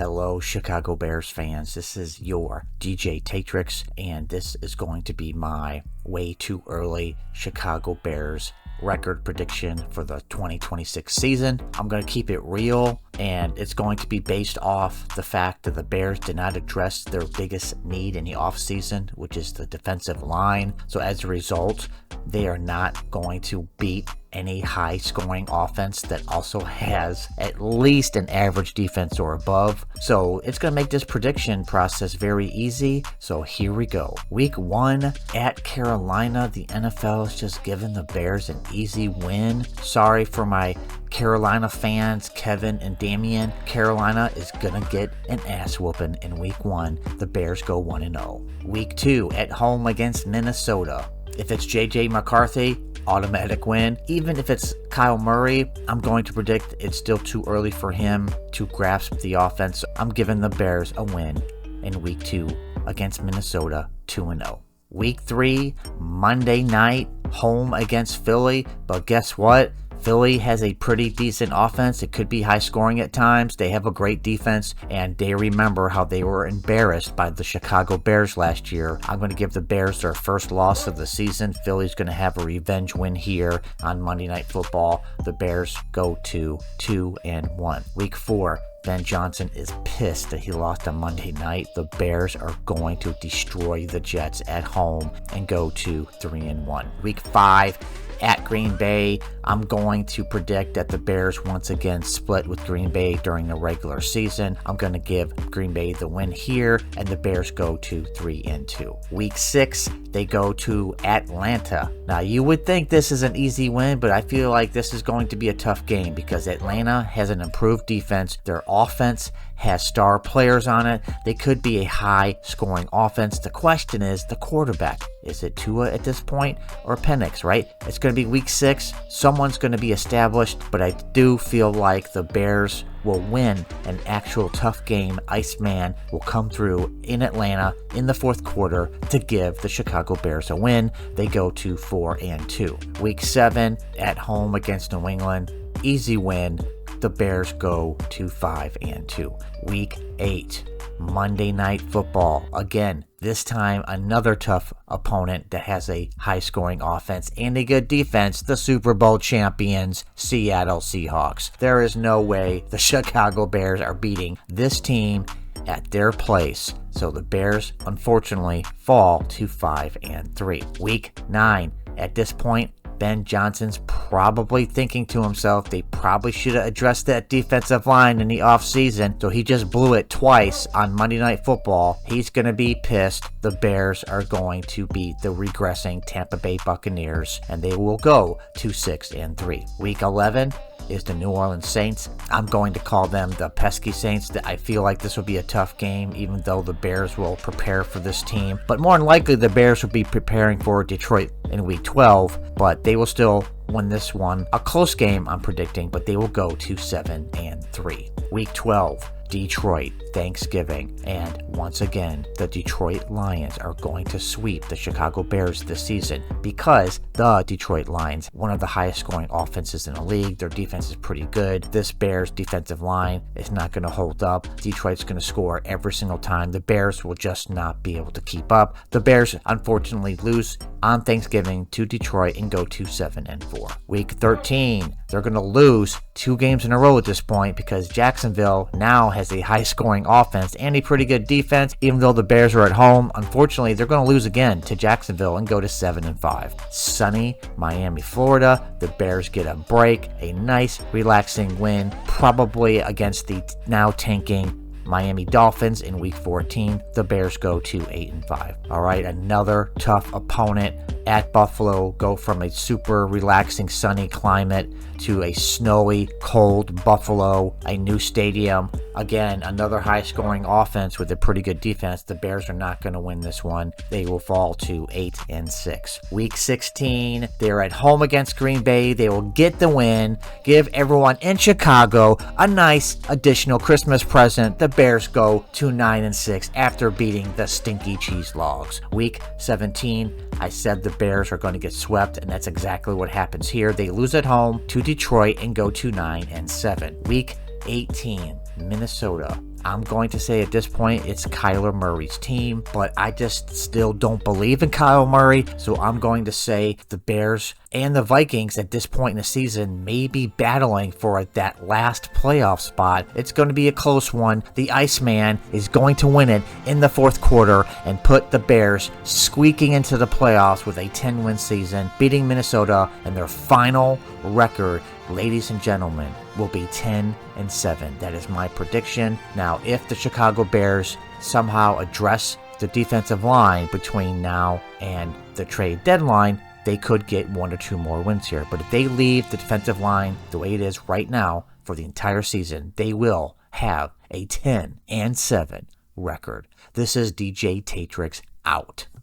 Hello, Chicago Bears fans. This is your DJ TayTrix, and this is going to be my way too early Chicago Bears record prediction for the 2026 season. I'm going to keep it real, and it's going to be based off the fact that the Bears did not address their biggest need in the offseason, which is the defensive line. So as a result, they are not going to beat any high-scoring offense that also has at least an average defense or above. So it's going to make this prediction process very easy. So here we go. Week 1 at Carolina. The NFL has just given the Bears an easy win. Sorry for my Carolina fans, Kevin and Damian. Carolina is going to get an ass whooping in week 1. The Bears go 1-0. Week 2 at home against Minnesota. If it's JJ McCarthy, automatic win. Even if it's Kyle Murray, I'm going to predict it's still too early for him to grasp the offense. I'm giving the Bears a win in week 2 against Minnesota, 2-0. Week 3, Monday night, home against Philly. But guess what? Philly has a pretty decent offense. It could be high scoring at times. They have a great defense, and they remember how they were embarrassed by the Chicago Bears last year. I'm going to give the Bears their first loss of the season. Philly's going to have a revenge win here on Monday Night Football. The Bears go to 2-1. Week 4. Ben Johnson is pissed that he lost on Monday night. The Bears are going to destroy the Jets at home and go to 3-1. Week 5 at Green Bay. I'm going to predict that the Bears once again split with Green Bay during the regular season. I'm going to give Green Bay the win here, and the Bears go to 3-2. Week 6, they go to Atlanta. Now, you would think this is an easy win, but I feel like this is going to be a tough game because Atlanta has an improved defense. Their offense has star players on it. They could be a high-scoring offense. The question is the quarterback. Is it Tua at this point or Penix, right? It's going to be week 6. Someone's going to be established, but I do feel like the Bears will win an actual tough game. Iceman will come through in Atlanta in the fourth quarter to give the Chicago Bears a win. They go to 4-2. Week 7 at home against New England. Easy win. The Bears go to 5-2. Week 8, Monday Night Football. Again, this time another tough opponent that has a high-scoring offense and a good defense, the Super Bowl champions, Seattle Seahawks. There is no way the Chicago Bears are beating this team at their place. So the Bears, unfortunately, fall to 5-3. Week 9, at this point, Ben Johnson's probably thinking to himself they probably should have addressed that defensive line in the offseason, so he just blew it twice on Monday Night Football. He's going to be pissed. The Bears are going to beat the regressing Tampa Bay Buccaneers, and they will go to 6-3. Week 11 is the New Orleans Saints. I'm going to call them the pesky Saints. I feel like this will be a tough game, even though the Bears will prepare for this team. But more than likely, the Bears will be preparing for Detroit in Week 12, but they will still win this one. A close game, I'm predicting, but they will go to 7-3. Week 12. Detroit, Thanksgiving, and once again, the Detroit Lions are going to sweep the Chicago Bears this season because the Detroit Lions, one of the highest scoring offenses in the league. Their defense is pretty good. This Bears defensive line is not going to hold up. Detroit's going to score every single time. The Bears will just not be able to keep up. The Bears, unfortunately, lose on Thanksgiving to Detroit and go to 7-4. Week 13, they're going to lose 2 games in a row at this point because Jacksonville now has a high-scoring offense and a pretty good defense. Even though the Bears are at home, unfortunately, they're going to lose again to Jacksonville and go to 7-5. Sunny Miami, Florida. The Bears get a break, a nice, relaxing win, probably against the now tanking Miami Dolphins in Week 14. The Bears go to 8-5. All right, another tough opponent at Buffalo. Go from a super relaxing sunny climate to a snowy, cold Buffalo, a new stadium. Again, another high-scoring offense with a pretty good defense. The Bears are not going to win this one. They will fall to 8-6. Week 16, they're at home against Green Bay. They will get the win, give everyone in Chicago a nice additional Christmas present. The Bears go to 9-6 after beating the stinky cheese logs. Week 17, I said the Bears are going to get swept, and that's exactly what happens here. They lose at home to Detroit and go to 9-7. Week 18, Minnesota. I'm going to say at this point it's Kyler Murray's team, but I just still don't believe in Kyler Murray, so I'm going to say the Bears and the Vikings at this point in the season may be battling for that last playoff spot. It's going to be a close one. The Iceman is going to win it in the fourth quarter and put the Bears squeaking into the playoffs with a 10-win season, beating Minnesota, and their final record, ladies and gentlemen, will be 10-7. That is my prediction. Now, if the Chicago Bears somehow address the defensive line between now and the trade deadline, they could get 1 or 2 more wins here. But if they leave the defensive line the way it is right now for the entire season, they will have a 10-7 record. This is DJ TayTrix out.